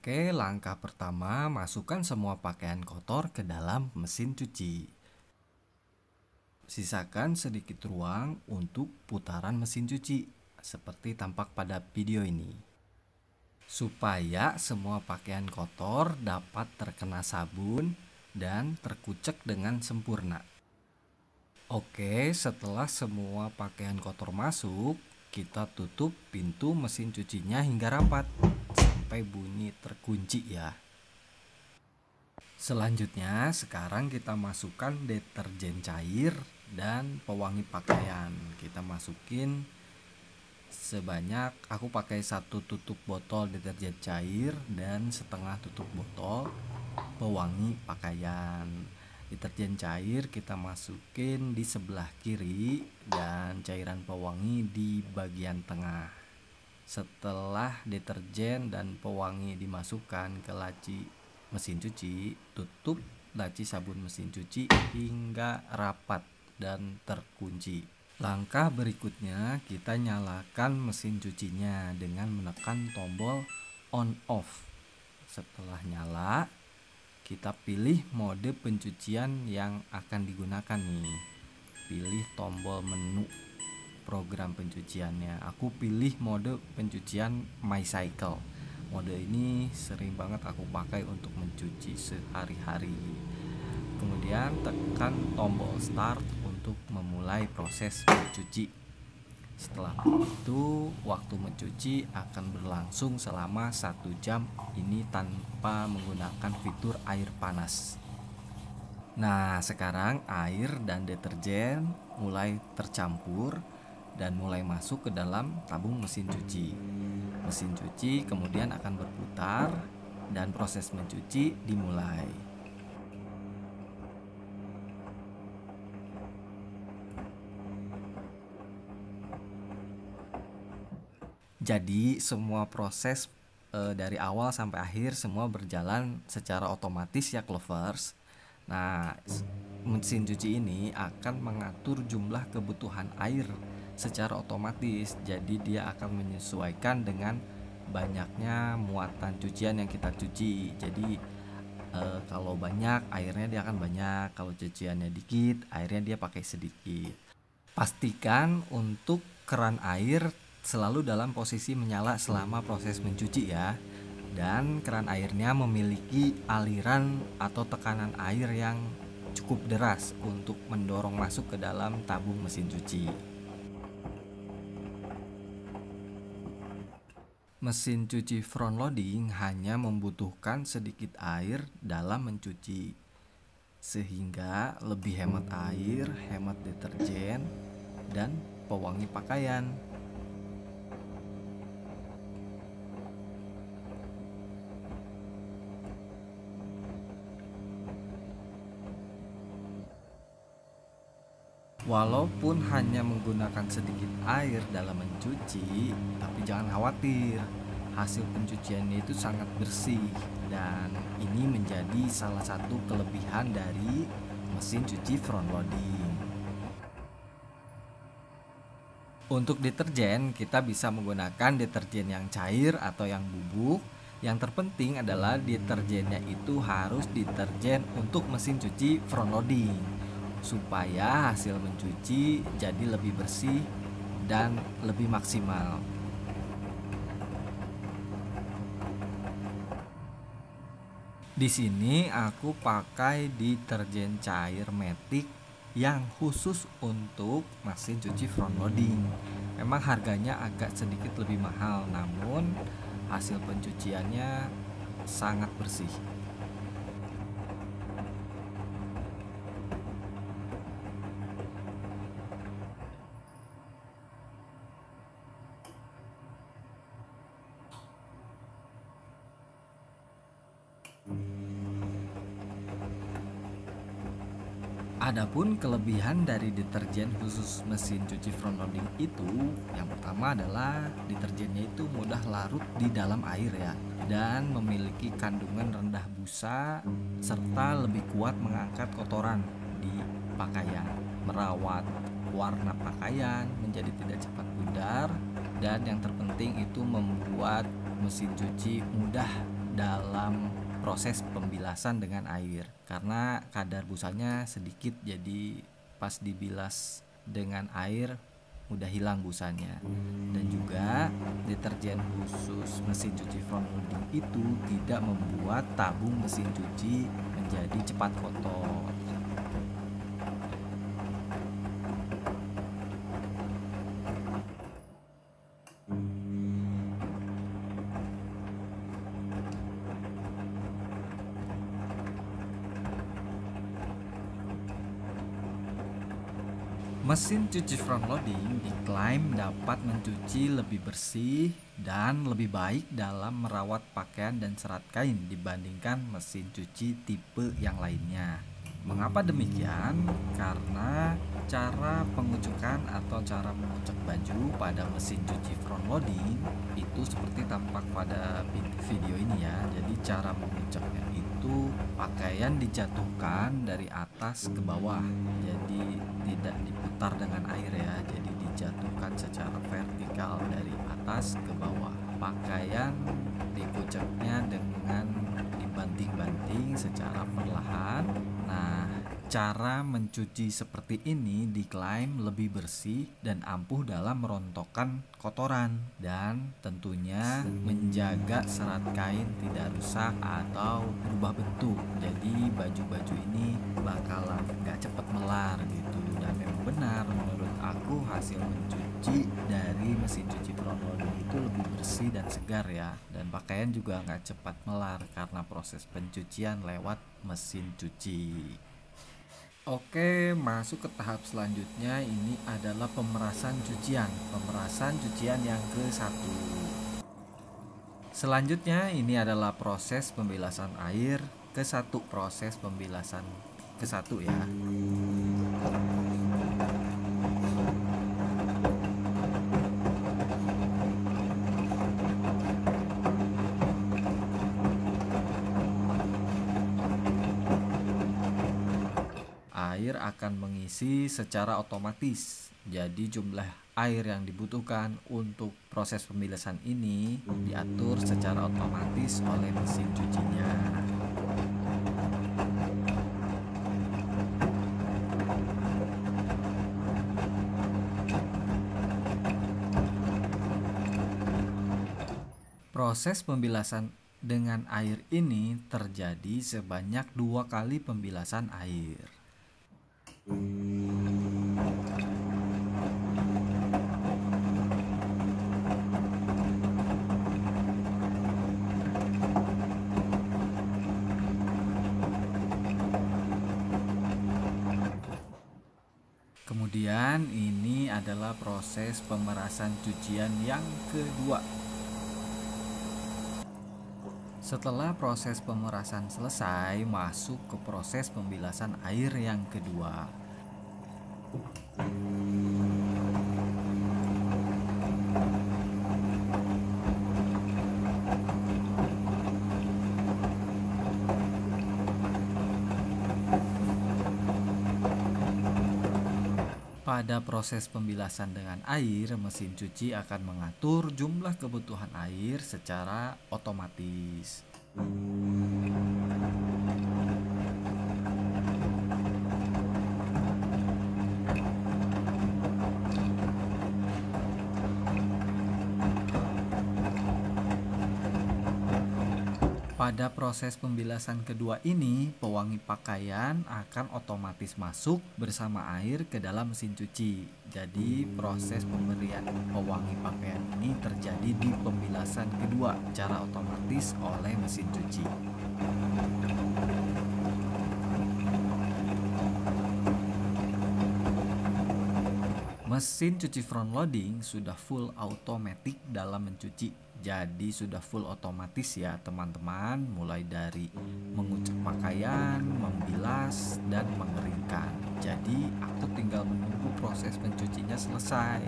Oke, langkah pertama, masukkan semua pakaian kotor ke dalam mesin cuci. Sisakan sedikit ruang untuk putaran mesin cuci, seperti tampak pada video ini. Supaya semua pakaian kotor dapat terkena sabun dan terkucek dengan sempurna. Oke, setelah semua pakaian kotor masuk, kita tutup pintu mesin cucinya hingga rapat sampai bunyi terkunci ya. Selanjutnya, sekarang kita masukkan deterjen cair dan pewangi pakaian. Kita masukin sebanyak, aku pakai 1 tutup botol deterjen cair dan setengah tutup botol pewangi pakaian. Deterjen cair kita masukin di sebelah kiri dan cairan pewangi di bagian tengah. Setelah deterjen dan pewangi dimasukkan ke laci mesin cuci, tutup laci sabun mesin cuci hingga rapat dan terkunci. Langkah berikutnya, kita nyalakan mesin cucinya dengan menekan tombol on off. Setelah nyala, kita pilih mode pencucian yang akan digunakan nih. Pilih tombol menu program pencuciannya. Aku pilih mode pencucian My Cycle. Mode ini sering banget aku pakai untuk mencuci sehari-hari. Kemudian tekan tombol start untuk memulai proses mencuci. Setelah itu, waktu mencuci akan berlangsung selama 1 jam ini tanpa menggunakan fitur air panas. Nah, sekarang air dan deterjen mulai tercampur dan mulai masuk ke dalam tabung mesin cuci. Mesin cuci kemudian akan berputar dan proses mencuci dimulai. Jadi semua proses dari awal sampai akhir semua berjalan secara otomatis ya Clovers. Nah, mesin cuci ini akan mengatur jumlah kebutuhan air secara otomatis. Jadi dia akan menyesuaikan dengan banyaknya muatan cucian yang kita cuci. Jadi kalau banyak airnya dia akan banyak, kalau cuciannya dikit airnya dia pakai sedikit. Pastikan untuk keran air selalu dalam posisi menyala selama proses mencuci ya. Dan keran airnya memiliki aliran atau tekanan air yang cukup deras untuk mendorong masuk ke dalam tabung mesin cuci. Mesin cuci front loading hanya membutuhkan sedikit air dalam mencuci, sehingga lebih hemat air, hemat deterjen, dan pewangi pakaian. Walaupun hanya menggunakan sedikit air dalam mencuci, tapi jangan khawatir, hasil pencuciannya itu sangat bersih dan ini menjadi salah satu kelebihan dari mesin cuci front loading. Untuk deterjen, kita bisa menggunakan deterjen yang cair atau yang bubuk. Yang terpenting adalah deterjennya itu harus deterjen untuk mesin cuci front loading, supaya hasil mencuci jadi lebih bersih dan lebih maksimal. Di sini aku pakai deterjen cair Matic yang khusus untuk mesin cuci front loading. Memang harganya agak sedikit lebih mahal, namun hasil pencuciannya sangat bersih. Adapun kelebihan dari deterjen khusus mesin cuci front loading itu, yang pertama adalah deterjennya itu mudah larut di dalam air ya, dan memiliki kandungan rendah busa serta lebih kuat mengangkat kotoran di pakaian, merawat warna pakaian menjadi tidak cepat pudar, dan yang terpenting itu membuat mesin cuci mudah dalam proses pembilasan dengan air, karena kadar busanya sedikit, jadi pas dibilas dengan air mudah hilang busanya. Dan juga deterjen khusus mesin cuci front loading itu tidak membuat tabung mesin cuci menjadi cepat kotor. Mesin cuci front loading diklaim dapat mencuci lebih bersih dan lebih baik dalam merawat pakaian dan serat kain dibandingkan mesin cuci tipe yang lainnya. Mengapa demikian? Karena cara pengucukan atau cara mengucek baju pada mesin cuci front loading itu seperti tampak pada video ini ya. Jadi cara menguceknya itu pakaian dijatuhkan dari atas ke bawah, jadi tidak diputar dengan air ya, jadi dijatuhkan secara vertikal dari atas ke bawah. Pakaian dikuceknya dengan dibanting-banting secara perlahan. Nah, cara mencuci seperti ini diklaim lebih bersih dan ampuh dalam merontokkan kotoran, dan tentunya menjaga serat kain tidak rusak atau berubah bentuk. Jadi baju-baju ini bakalan gak cepat melar gitu. Dan memang benar, menurut aku hasil mencuci dari mesin cuci front loading itu lebih bersih dan segar ya. Dan pakaian juga gak cepat melar karena proses pencucian lewat mesin cuci. Oke, masuk ke tahap selanjutnya. Ini adalah pemerasan cucian. Pemerasan cucian yang ke-1. Selanjutnya ini adalah proses pembilasan air ke-1. Proses pembilasan ke-1 ya. Air akan mengisi secara otomatis. Jadi jumlah air yang dibutuhkan untuk proses pembilasan ini diatur secara otomatis oleh mesin cucinya. Proses pembilasan dengan air ini terjadi sebanyak 2 kali pembilasan air. Kemudian ini adalah proses pemerasan cucian yang kedua. Setelah proses pemerasan selesai, masuk ke proses pembilasan air yang kedua. Pada proses pembilasan dengan air, mesin cuci akan mengatur jumlah kebutuhan air secara otomatis. Pada proses pembilasan kedua ini, pewangi pakaian akan otomatis masuk bersama air ke dalam mesin cuci. Jadi proses pemberian pewangi pakaian ini terjadi di pembilasan kedua secara otomatis oleh mesin cuci. Mesin cuci front loading sudah full automatic dalam mencuci. Jadi sudah full otomatis ya teman-teman, mulai dari mengucek pakaian, membilas, dan mengeringkan. Jadi aku tinggal menunggu proses pencucinya selesai.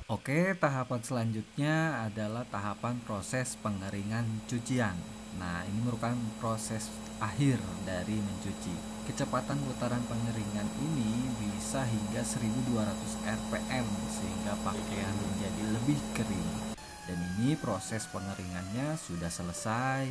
Oke, tahapan selanjutnya adalah tahapan proses pengeringan cucian. Nah, ini merupakan proses akhir dari mencuci. Kecepatan putaran pengeringan ini bisa hingga 1200 rpm sehingga pakaian menjadi lebih kering. Dan ini proses pengeringannya sudah selesai.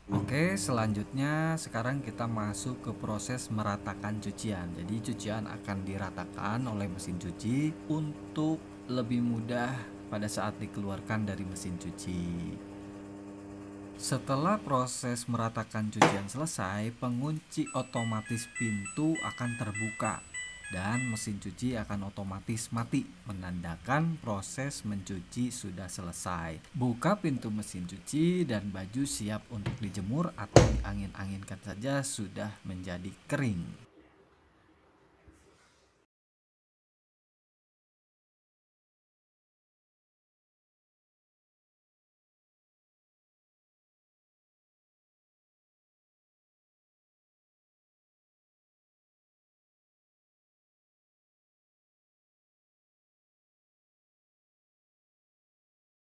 Oke, selanjutnya sekarang kita masuk ke proses meratakan cucian. Jadi cucian akan diratakan oleh mesin cuci untuk lebih mudah pada saat dikeluarkan dari mesin cuci. Setelah proses meratakan cucian selesai, pengunci otomatis pintu akan terbuka dan mesin cuci akan otomatis mati, menandakan proses mencuci sudah selesai. Buka pintu mesin cuci dan baju siap untuk dijemur atau diangin-anginkan saja sudah menjadi kering.